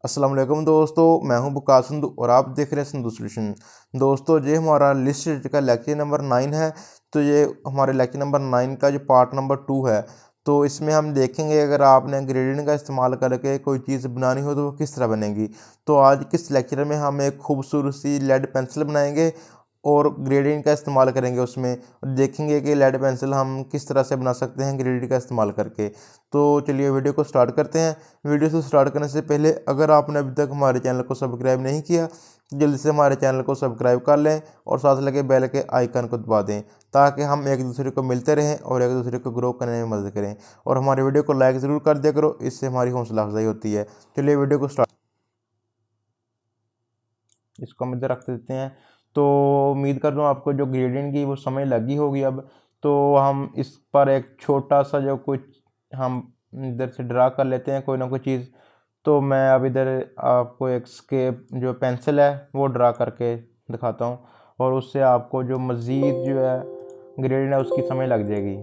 अस्सलाम वालेकुम दोस्तों, मैं हूं बुकार संधू और आप देख रहे हैं संधू सॉल्यूशन। दोस्तों, ये हमारा लिस्ट का लेक्चर नंबर 9 है। तो ये हमारे लेक्चर नंबर 9 का जो पार्ट नंबर 2 है। तो इसमें हम देखेंगे अगर आपने ग्रेडियंट का इस्तेमाल करके कोई चीज़ बनानी हो तो वो किस तरह बनेगी। तो आज किस लेक्चर में हम एक खूबसूरत सी लेड पेंसिल बनाएंगे और ग्रेडियंट का इस्तेमाल करेंगे उसमें। देखेंगे कि लेड पेंसिल हम किस तरह से बना सकते हैं ग्रेडियंट का इस्तेमाल करके। तो चलिए वीडियो को स्टार्ट करते हैं। वीडियो को स्टार्ट करने से पहले अगर आपने अभी तक हमारे चैनल को सब्सक्राइब नहीं किया तो जल्दी से हमारे चैनल को सब्सक्राइब कर लें और साथ लगे बेल के आइकन को दबा दें ताकि हम एक दूसरे को मिलते रहें और एक दूसरे को ग्रो करने में मदद करें। और हमारे वीडियो को लाइक ज़रूर कर दिया करो, इससे हमारी हौसला अफजाई होती है। चलिए वीडियो को स्टार्ट, इसको हम इधर रख देते हैं। तो उम्मीद कर रहा हूँ आपको जो ग्रेडियंट की वो समझ लगी होगी अब। तो हम इस पर एक छोटा सा जो कुछ हम इधर से ड्रा कर लेते हैं कोई ना कोई चीज़। तो मैं अब इधर आपको एक स्केप जो पेंसिल है वो ड्रा करके दिखाता हूँ और उससे आपको जो मज़ीद जो है ग्रेडियंट है उसकी समझ लग जाएगी।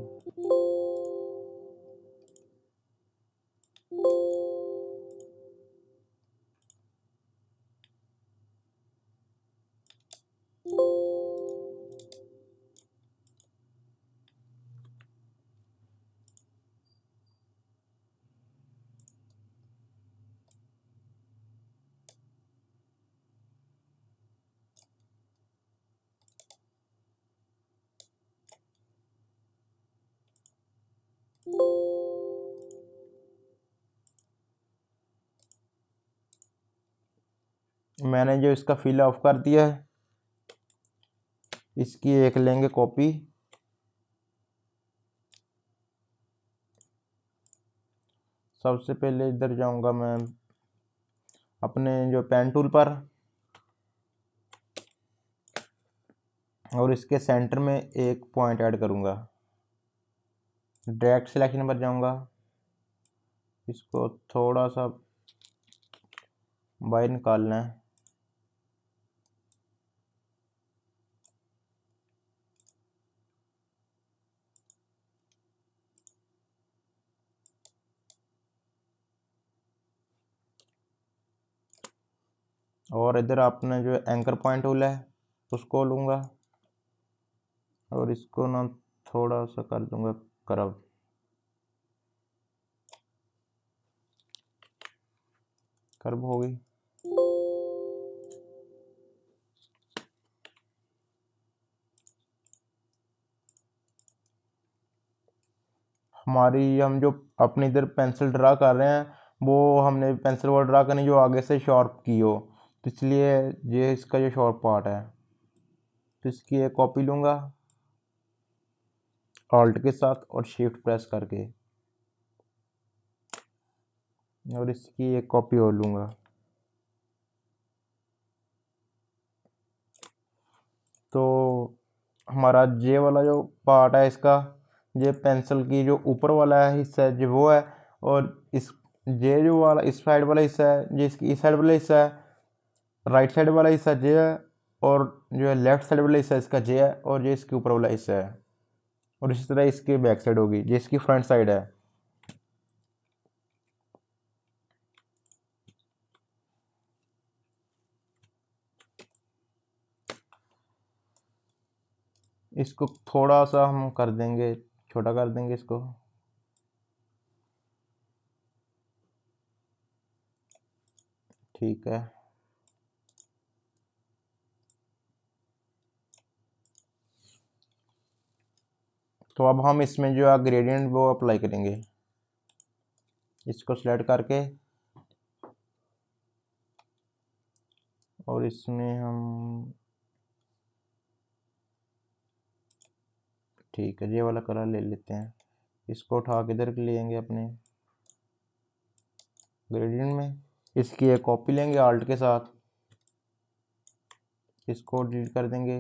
मैंने जो इसका फिल ऑफ कर दिया है, इसकी एक लेंगे कॉपी। सबसे पहले इधर जाऊंगा मैं अपने जो पेन टूल पर और इसके सेंटर में एक पॉइंट ऐड करूंगा। डायरेक्ट सिलेक्शन पर जाऊंगा, इसको थोड़ा सा बाहर निकालना है। और इधर आपने जो एंकर पॉइंट टूल है उसको लूँगा और इसको ना थोड़ा सा कर दूंगा कर्व। कर्व हो गई। हमारी हम जो अपनी इधर पेंसिल ड्रा कर रहे हैं वो हमने पेंसिल वो ड्रा करनी जो आगे से शार्प की हो, तो इसलिए ये इसका जो शार्प पार्ट है। तो इसकी एक कॉपी लूँगा ऑल्ट के साथ और शिफ्ट प्रेस करके, और इसकी एक कॉपी और लूँगा। तो हमारा जे वाला जो पार्ट है इसका, ये पेंसिल की जो ऊपर वाला है हिस्सा है जो वो है, और इस जे जो वाला इस साइड वाला हिस्सा है, जो इसकी इस साइड वाला हिस्सा है, राइट साइड वाला हिस्सा जे है, और जो है लेफ्ट साइड वाला हिस्सा इसका जे है, और ये इसके ऊपर वाला हिस्सा है। और इसी तरह इसकी बैक साइड होगी, ये इसकी फ्रंट साइड है। इसको थोड़ा सा हम कर देंगे, छोटा कर देंगे इसको। ठीक है। तो अब हम इसमें जो है ग्रेडियंट वो अप्लाई करेंगे। इसको सिलेक्ट करके और इसमें हम ठीक है ये वाला कलर ले लेते हैं। इसको उठा के इधर ले लेंगे अपने ग्रेडियंट में। इसकी एक कॉपी लेंगे आल्ट के साथ, इसको डिलीट कर देंगे।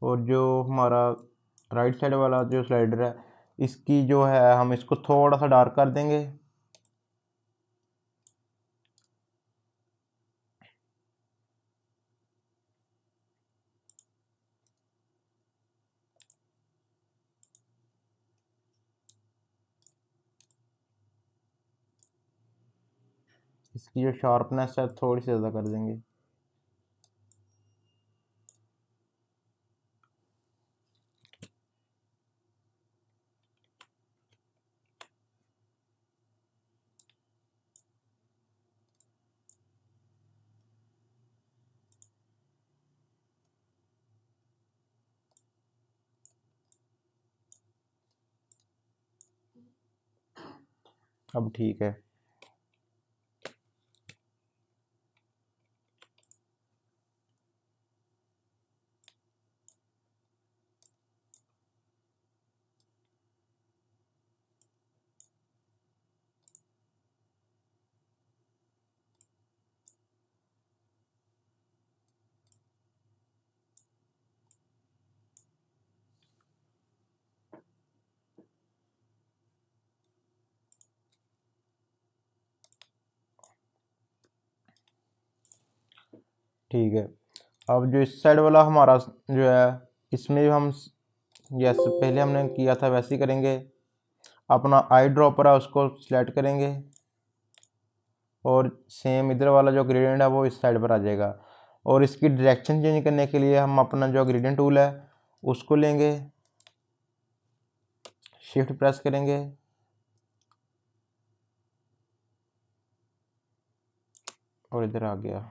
और जो हमारा राइट साइड वाला जो स्लाइडर है इसकी जो है हम इसको थोड़ा सा डार्क कर देंगे। इसकी जो शार्पनेस है थोड़ी सी ज़्यादा कर देंगे। अब ठीक है। ठीक है, अब जो इस साइड वाला हमारा जो है इसमें हम जैसे पहले हमने किया था वैसे ही करेंगे। अपना आई ड्रॉपर है उसको सिलेक्ट करेंगे और सेम इधर वाला जो ग्रेडियंट है वो इस साइड पर आ जाएगा। और इसकी डायरेक्शन चेंज करने के लिए हम अपना जो ग्रेडियंट टूल है उसको लेंगे, शिफ्ट प्रेस करेंगे और इधर आ गया।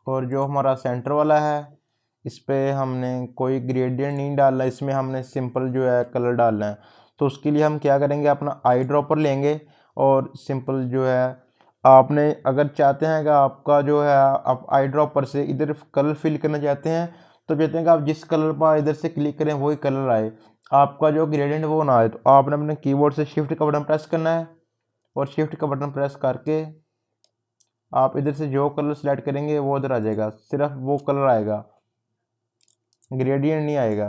और जो हमारा सेंटर वाला है इस पे हमने कोई ग्रेडियंट नहीं डालना, इसमें हमने सिंपल जो है कलर डालना है। तो उसके लिए हम क्या करेंगे, अपना आई ड्रॉपर लेंगे और सिंपल जो है आपने अगर चाहते हैं कि आपका जो है आप आई ड्रॉपर से इधर कलर फिल करना चाहते हैं तो कहते हैं कि आप जिस कलर पर इधर से क्लिक करें वही कलर आए, आपका जो ग्रेडियंट वो ना आए। तो आपने अपने कीबोर्ड से शिफ्ट का बटन प्रेस करना है और शिफ्ट का बटन प्रेस करके आप इधर से जो कलर सेलेक्ट करेंगे वो उधर आ जाएगा, सिर्फ वो कलर आएगा, ग्रेडियंट नहीं आएगा।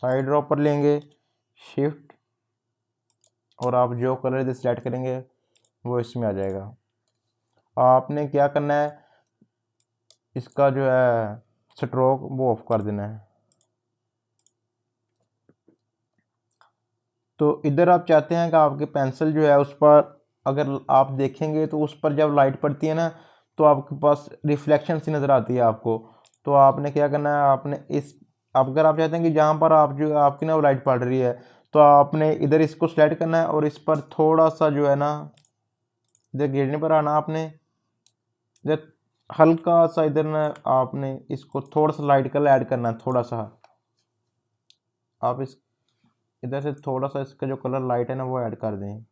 आई ड्रॉपर लेंगे, शिफ्ट, और आप जो कलर इधर सेलेक्ट करेंगे वो इसमें आ जाएगा। आपने क्या करना है, इसका जो है स्ट्रोक वो ऑफ कर देना है। तो इधर आप चाहते हैं कि आपके पेंसिल जो है उस पर अगर आप देखेंगे तो उस पर जब लाइट पड़ती है ना तो आपके पास रिफ्लेक्शन सी नज़र आती है आपको। तो आपने क्या करना है, आपने इस अगर आप चाहते हैं कि जहाँ पर आप जो आपकी ना वो लाइट पड़ रही है तो आपने इधर इसको सेलेक्ट करना है और इस पर थोड़ा सा जो है ना इधर गिरने पर आना, आपने इधर हल्का सा इधर ना आपने इसको थोड़ा सा लाइट कलर ऐड करना है, थोड़ा सा आप इस इधर से थोड़ा सा इसका जो कलर लाइट है ना वो ऐड कर दें।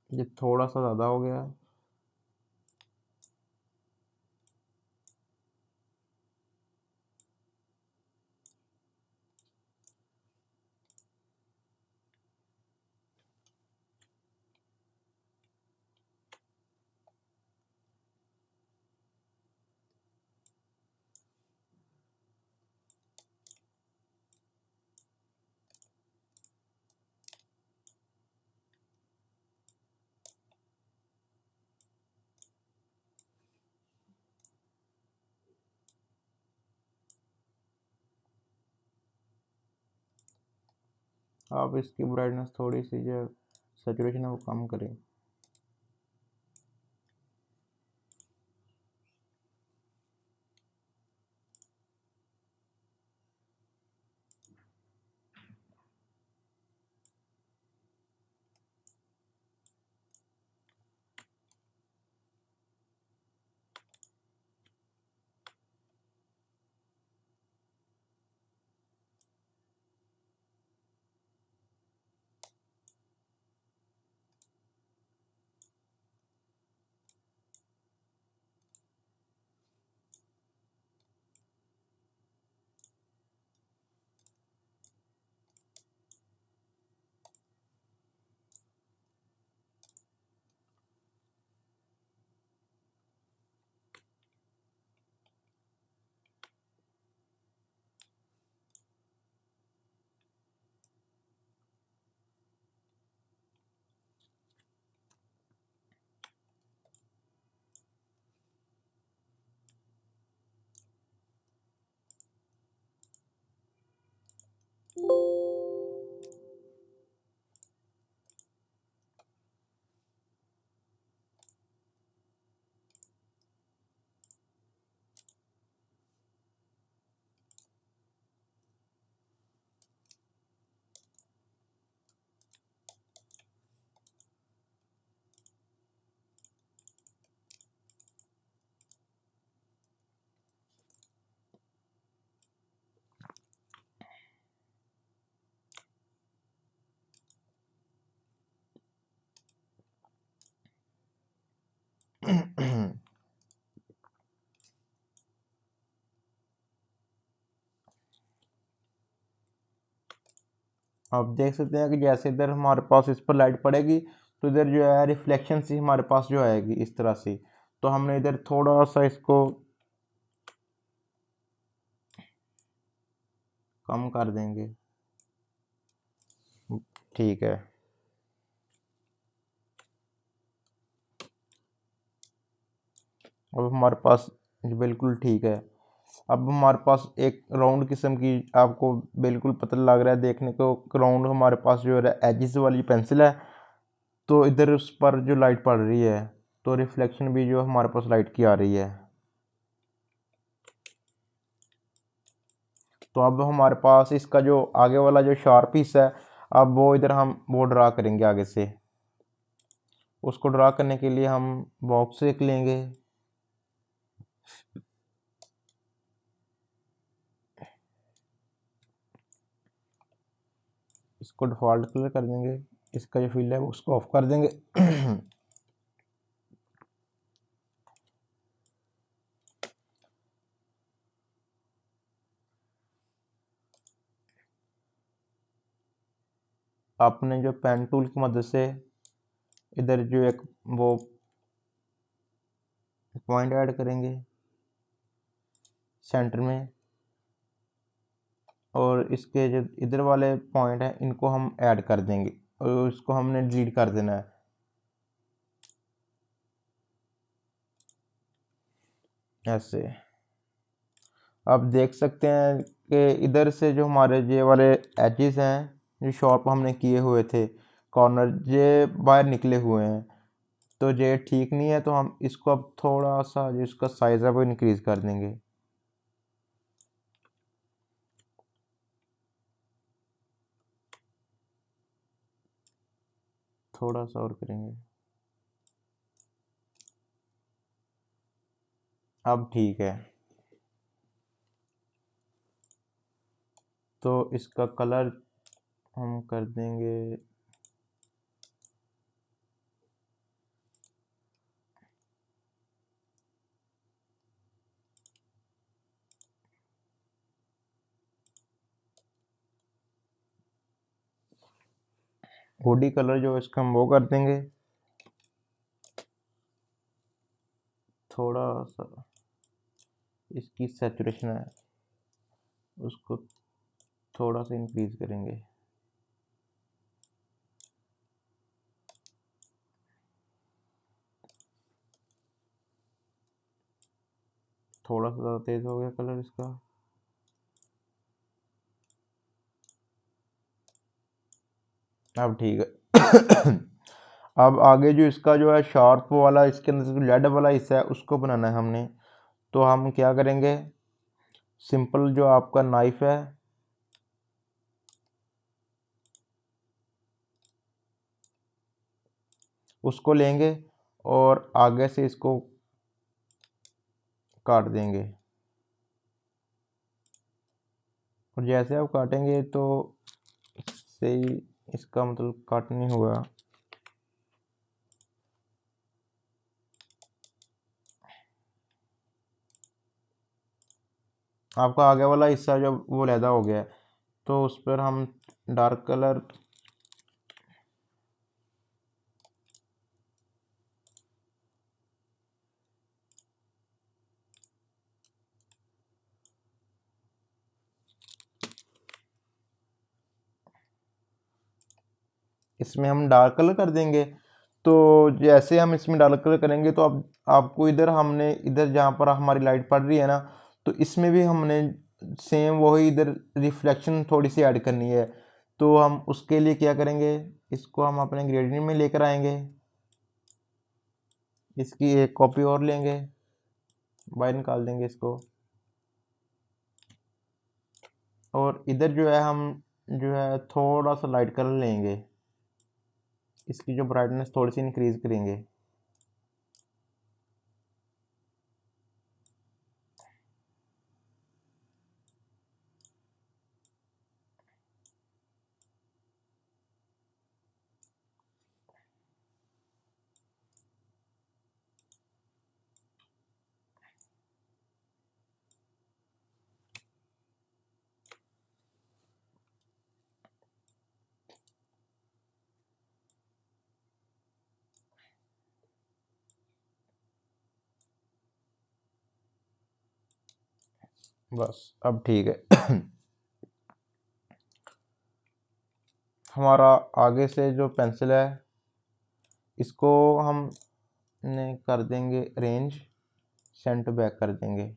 ये थोड़ा सा ज़्यादा हो गया। आप इसकी ब्राइटनेस थोड़ी सी जो सैचुरेशन है वो कम करें। आप देख सकते हैं कि जैसे इधर हमारे पास इस पर लाइट पड़ेगी तो इधर जो है रिफ्लेक्शन सी हमारे पास जो आएगी इस तरह से। तो हमने इधर थोड़ा सा इसको कम कर देंगे, ठीक है। अब हमारे पास बिल्कुल ठीक है। अब हमारे पास एक राउंड किस्म की आपको बिल्कुल पता लग रहा है देखने को, राउंड हमारे पास जो है एजिस वाली पेंसिल है। तो इधर उस पर जो लाइट पड़ रही है तो रिफ्लेक्शन भी जो हमारे पास लाइट की आ रही है। तो अब हमारे पास इसका जो आगे वाला जो शार्प हिस्सा है, अब वो इधर हम वो ड्रा करेंगे आगे से। उसको ड्रा करने के लिए हम बॉक्स एक लेंगे, इसको डिफ़ॉल्ट कलर कर देंगे, इसका जो फिल है उसको ऑफ कर देंगे। आपने जो पेन टूल की मदद से इधर जो एक वो पॉइंट ऐड करेंगे सेंटर में, और इसके जो इधर वाले पॉइंट हैं इनको हम ऐड कर देंगे और इसको हमने डिलीट कर देना है ऐसे। आप देख सकते हैं कि इधर से जो हमारे ये वाले एजेस हैं जो शॉर्प हमने किए हुए थे कॉर्नर, ये बाहर निकले हुए हैं। तो ये ठीक नहीं है, तो हम इसको अब थोड़ा सा जो इसका साइज़ है वो इंक्रीज कर देंगे, थोड़ा सा और करेंगे। अब ठीक है। तो इसका कलर हम कर देंगे बॉडी कलर, जो इसका हम वो कर देंगे थोड़ा सा, इसकी सैचुरेशन है उसको थोड़ा सा इंक्रीज करेंगे। थोड़ा सा ज़्यादा तेज़ हो गया कलर इसका। अब ठीक है। अब आगे जो इसका जो है शार्प वाला, इसके अंदर जो लेड वाला हिस्सा है उसको बनाना है हमने। तो हम क्या करेंगे, सिंपल जो आपका नाइफ है उसको लेंगे और आगे से इसको काट देंगे। और जैसे आप काटेंगे तो सही, इसका मतलब कट नहीं हुआ। आपका आगे वाला हिस्सा जो वो लैदा हो गया है, तो उस पर हम डार्क कलर इसमें हम डार्क कलर कर देंगे। तो जैसे हम इसमें डार्क कलर करेंगे तो अब आपको इधर हमने इधर जहाँ पर हमारी लाइट पड़ रही है ना, तो इसमें भी हमने सेम वही इधर रिफ्लेक्शन थोड़ी सी ऐड करनी है। तो हम उसके लिए क्या करेंगे, इसको हम अपने ग्रेडियंट में लेकर आएंगे, इसकी एक कॉपी और लेंगे, बाहर निकाल देंगे इसको। और इधर जो है हम जो है थोड़ा सा लाइट कलर लेंगे, इसकी जो ब्राइटनेस थोड़ी सी इंक्रीज करेंगे। बस अब ठीक है। हमारा आगे से जो पेंसिल है इसको हम ने कर देंगे रेंज, सेंटर बैक कर देंगे।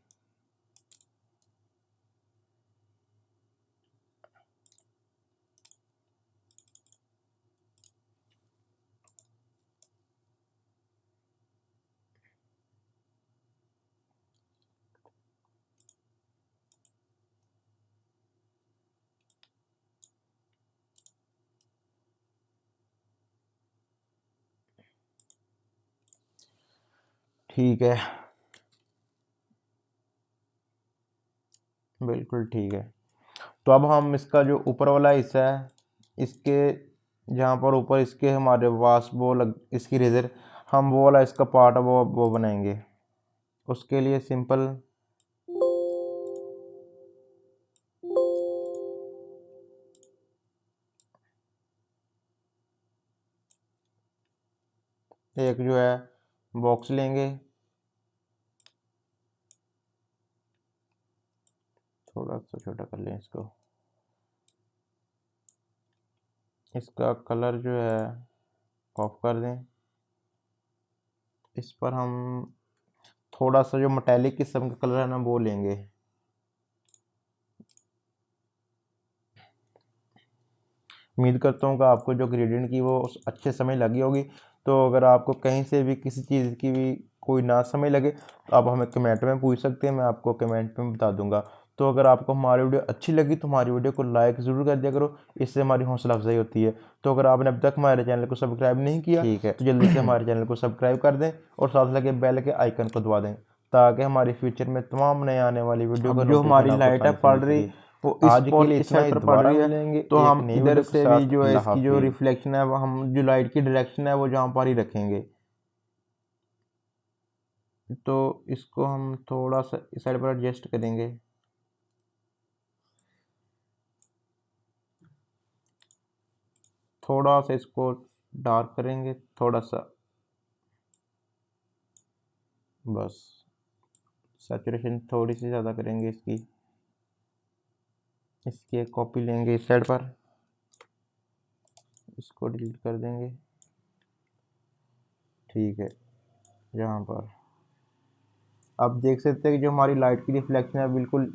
ठीक है, बिल्कुल ठीक है। तो अब हम इसका जो ऊपर वाला हिस्सा है, इसके जहाँ पर ऊपर इसके हमारे पास वो लग इसकी रेजर, हम वो वाला इसका पार्ट है वो बनाएंगे। उसके लिए सिंपल एक जो है बॉक्स लेंगे, थोड़ा सा छोटा कर लें इसको। इसका कलर जो है ऑफ कर दें। इस पर हम थोड़ा सा जो मेटालिक किस्म का कलर है ना वो लेंगे। उम्मीद करता हूँ कि आपको जो ग्रेडियंट की वो अच्छे समझ लगी होगी। तो अगर आपको कहीं से भी किसी चीज़ की भी कोई ना समझ लगे तो आप हमें कमेंट में पूछ सकते हैं, मैं आपको कमेंट में बता दूंगा। तो अगर आपको हमारी वीडियो अच्छी लगी तो हमारी वीडियो को लाइक ज़रूर कर दिया करो, इससे हमारी हौसला अफजाई होती है। तो अगर आपने अब तक हमारे चैनल को सब्सक्राइब नहीं किया ठीक है तो जल्दी से हमारे चैनल को सब्सक्राइब कर दें और साथ लगे बेल के आइकन को दबा दें, ताकि हमारी फ्यूचर में तमाम नए आने वाली वीडियो का जो हमारी लाइट है पड़ रही वो आज के लिए इस इतना साइड ही, पर पड़ दोबारा रही है। मिलेंगे तो एक हम नई इधर वीडियो के से भी साथ। जो है अल्लाह इसकी जो हाफिज। रिफ्लेक्शन है वो हम जो लाइट की डायरेक्शन है वो जहाँ पर ही रखेंगे। तो इसको हम थोड़ा सा इस साइड पर एडजस्ट करेंगे। थोड़ा सा इसको डार्क करेंगे, थोड़ा सा, बस सैचुरेशन थोड़ी सी ज़्यादा करेंगे इसकी। इसकी एक कॉपी लेंगे इस साइड पर, इसको डिलीट कर देंगे। ठीक है, यहाँ पर आप देख सकते हैं कि जो हमारी लाइट की रिफ्लेक्शन है बिल्कुल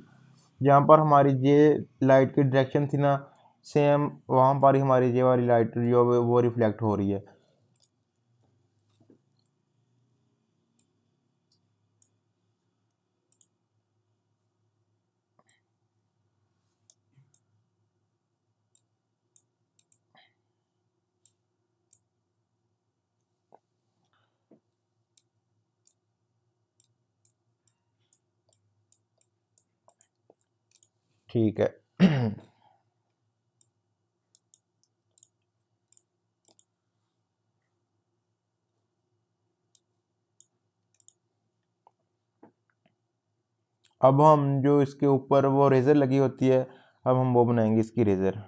जहाँ पर हमारी ये लाइट की डायरेक्शन थी ना सेम वहाँ पर ही हमारी ये वाली लाइट जो वो रिफ्लेक्ट हो रही है। ठीक है। अब हम जो इसके ऊपर वो रेज़र लगी होती है अब हम वो बनाएंगे इसकी रेज़र।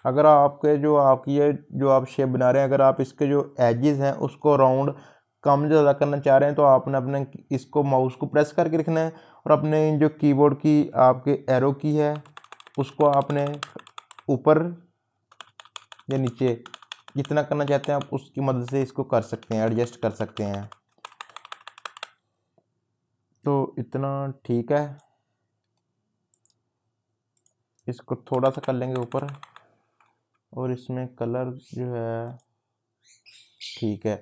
अगर आपके जो आपकी ये जो आप शेप बना रहे हैं अगर आप इसके जो एजेस हैं उसको राउंड कम ज़्यादा करना चाह रहे हैं तो आपने अपने इसको माउस को प्रेस करके रखना है और अपने जो कीबोर्ड की आपके एरो की है उसको आपने ऊपर या नीचे जितना करना चाहते हैं आप उसकी मदद से इसको कर सकते हैं, एडजस्ट कर सकते हैं। तो इतना ठीक है, इसको थोड़ा सा कर लेंगे ऊपर और इसमें कलर जो है ठीक है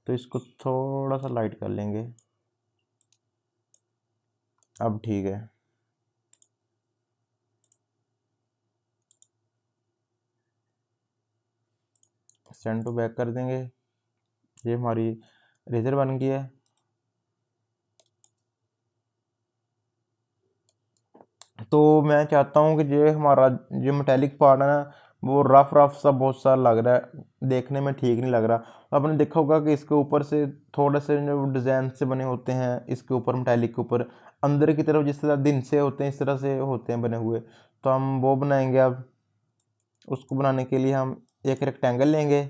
तो इसको थोड़ा सा लाइट कर लेंगे। अब ठीक है, सेंड टू बैक कर देंगे। ये हमारी रेजर बन गई है। तो मैं चाहता हूँ कि जो हमारा जो मेटेलिक पार्ट है ना वो रफ रफ सा बहुत सा लग रहा है, देखने में ठीक नहीं लग रहा। आपने देखा होगा कि इसके ऊपर से थोड़े से जो डिज़ाइन से बने होते हैं इसके ऊपर, मेटालिक के ऊपर अंदर की तरफ जिस तरह दिन से होते हैं इस तरह से होते हैं बने हुए, तो हम वो बनाएंगे। अब उसको बनाने के लिए हम एक रेक्टेंगल लेंगे,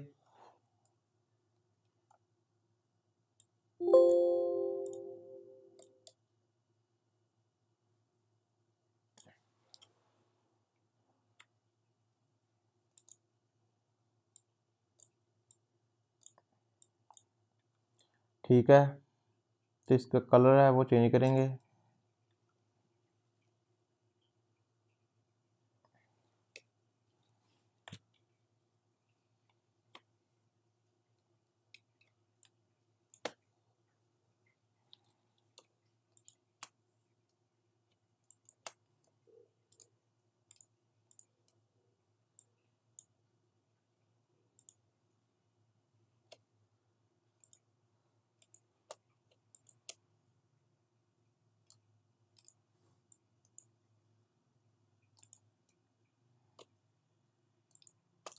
ठीक है। तो इसका कलर है वो चेंज करेंगे।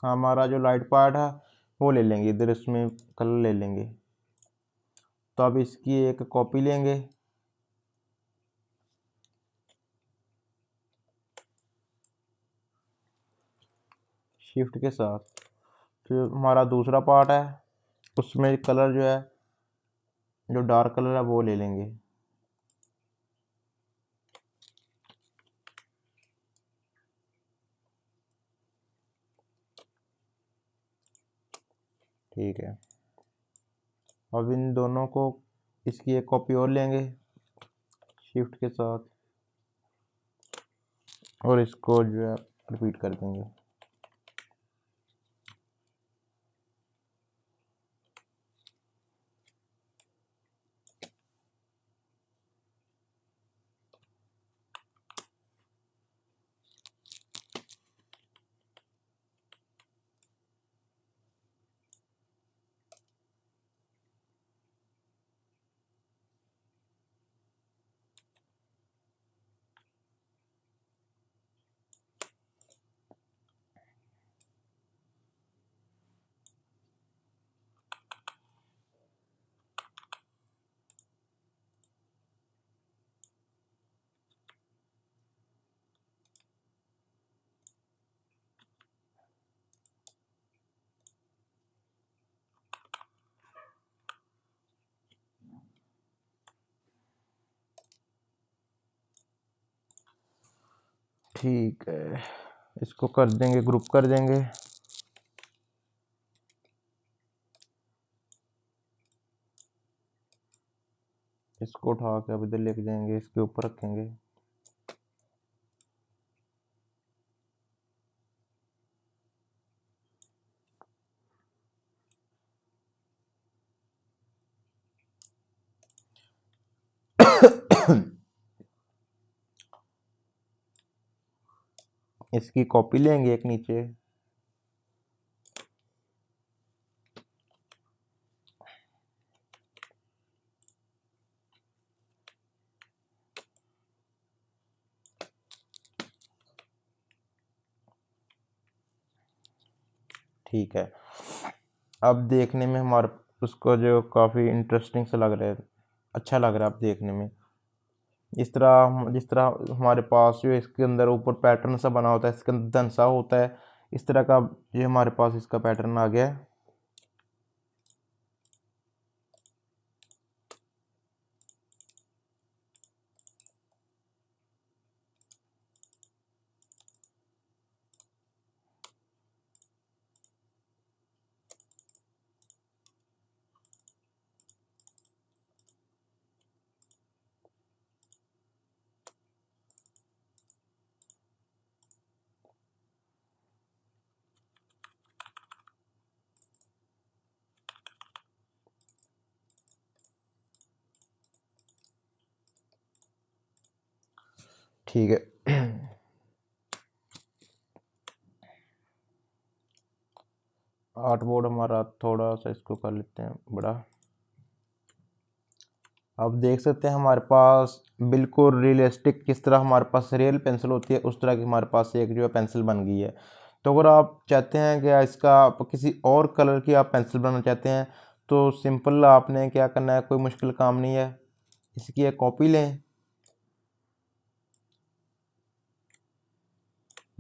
हमारा जो लाइट पार्ट है वो ले लेंगे इधर, इसमें कलर ले लेंगे। तो अब इसकी एक कॉपी लेंगे, शिफ्ट के साथ। फिर हमारा दूसरा पार्ट है उसमें कलर जो है, जो डार्क कलर है वो ले लेंगे। ठीक है। अब इन दोनों को, इसकी एक कॉपी और लेंगे शिफ्ट के साथ, और इसको जो है रिपीट कर देंगे। ठीक है, इसको कर देंगे, ग्रुप कर देंगे। इसको उठा के अब इधर लेके जाएंगे, इसके ऊपर रखेंगे। इसकी कॉपी लेंगे एक नीचे, ठीक है। अब देखने में हमारे उसको जो काफ़ी इंटरेस्टिंग सा लग रहा है, अच्छा लग रहा है अब देखने में। इस तरह जिस तरह हमारे पास जो इसके अंदर ऊपर पैटर्न सा बना होता है, इसके अंदर धनसा होता है, इस तरह का ये हमारे पास इसका पैटर्न आ गया है। ठीक है। आर्ट बोर्ड हमारा थोड़ा सा इसको कर लेते हैं बड़ा। अब देख सकते हैं हमारे पास बिल्कुल रियलिस्टिक, किस तरह हमारे पास रियल पेंसिल होती है उस तरह की हमारे पास एक जो है पेंसिल बन गई है। तो अगर आप चाहते हैं कि इसका आप किसी और कलर की आप पेंसिल बनाना चाहते हैं तो सिंपल आपने क्या करना है, कोई मुश्किल काम नहीं है। इसकी एक कॉपी लें,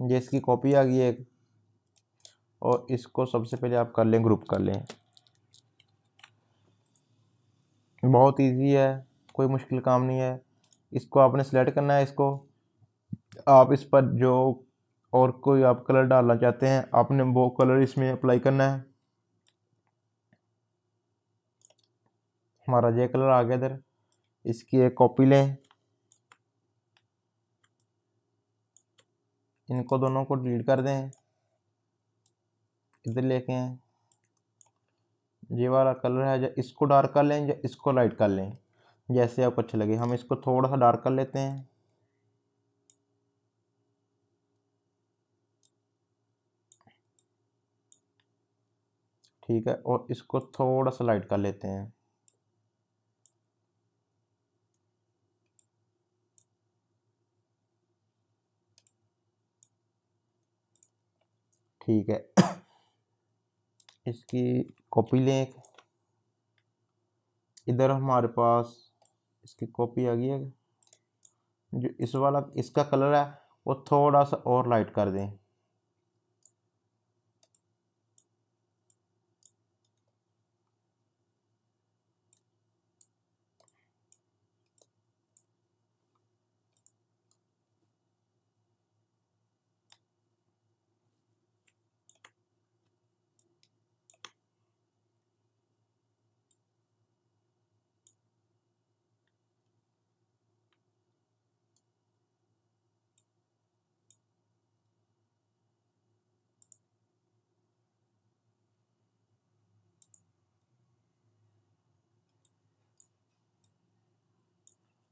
ये इसकी कॉपी आ गई है, और इसको सबसे पहले आप कर लें, ग्रुप कर लें। बहुत इजी है, कोई मुश्किल काम नहीं है। इसको आपने सेलेक्ट करना है, इसको आप इस पर जो और कोई आप कलर डालना चाहते हैं आपने वो कलर इसमें अप्लाई करना है। हमारा ये कलर आ गया इधर। इसकी एक कॉपी लें, इनको दोनों को डिलीट कर दें, इधर लेके हैं। ये वाला कलर है, या इसको डार्क कर लें या इसको लाइट कर लें, जैसे आपको अच्छा लगे। हम इसको थोड़ा सा डार्क कर लेते हैं, ठीक है, और इसको थोड़ा सा लाइट कर लेते हैं। ठीक है, इसकी कॉपी लें एक, इधर हमारे पास इसकी कॉपी आ गई है। जो इस वाला इसका कलर है वो थोड़ा सा और लाइट कर दें।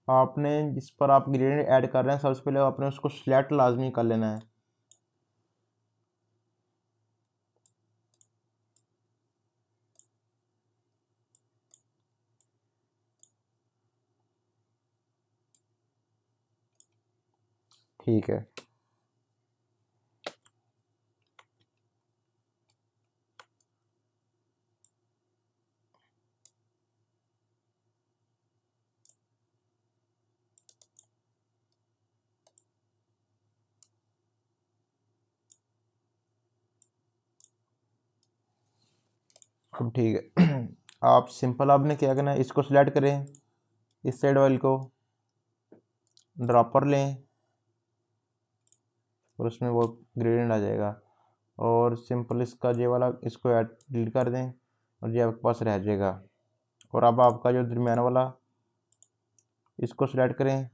आपने जिस पर आप ग्रेडियंट ऐड कर रहे हैं सबसे पहले आपने उसको सिलेक्ट लाजमी कर लेना है। ठीक है, अब ठीक है। आप सिंपल आपने क्या करना है, इसको सिलेक्ट करें, इस साइड वाले को ड्रॉपर लें और उसमें वो ग्रेडियंट आ जाएगा। और सिंपल इसका ये वाला इसको ऐड डिलीट कर दें और ये आपके पास रह जाएगा। और अब आपका जो दरमियान वाला इसको सिलेक्ट करें,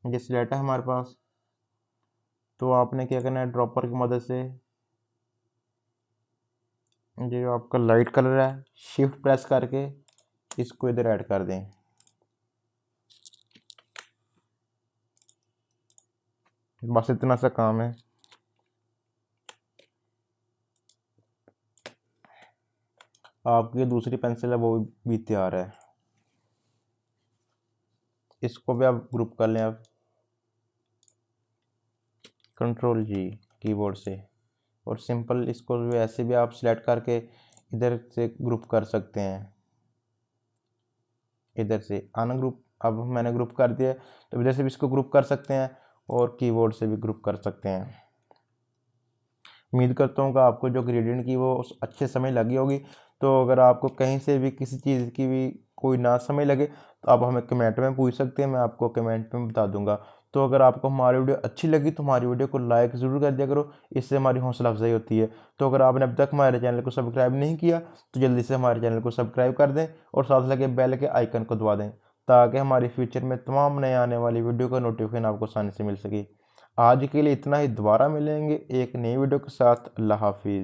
ये सिलेक्ट है हमारे पास। तो आपने क्या करना है, ड्रॉपर की मदद से ये जो आपका लाइट कलर है शिफ्ट प्रेस करके इसको इधर ऐड कर दें। बस इतना सा काम है। आपकी दूसरी पेंसिल है वो भी तैयार है, इसको भी आप ग्रुप कर लें। आप कंट्रोल जी कीबोर्ड से, और सिंपल इसको भी ऐसे भी आप सिलेक्ट करके इधर से ग्रुप कर सकते हैं। इधर से अनग्रुप, अब मैंने ग्रुप कर दिया तो इधर से भी इसको ग्रुप कर सकते हैं और कीबोर्ड से भी ग्रुप कर सकते हैं। उम्मीद करता हूँ कि आपको जो ग्रेडियंट की वो अच्छे समझ लगी होगी। तो अगर आपको कहीं से भी किसी चीज़ की भी कोई ना समझ लगे तो आप हमें कमेंट में पूछ सकते हैं, मैं आपको कमेंट में बता दूंगा। तो अगर आपको हमारी वीडियो अच्छी लगी तो हमारी वीडियो को लाइक ज़रूर कर दिया करो, इससे हमारी हौसला अफजाई होती है। तो अगर आपने अब तक हमारे चैनल को सब्सक्राइब नहीं किया तो जल्दी से हमारे चैनल को सब्सक्राइब कर दें और साथ लगे बेल के आइकन को दबा दें, ताकि हमारी फ्यूचर में तमाम नए आने वाली वीडियो का नोटिफिकेशन आपको आसानी से मिल सके। आज के लिए इतना ही, दोबारा मिलेंगे एक नई वीडियो के साथ। अल्लाह हाफिज़।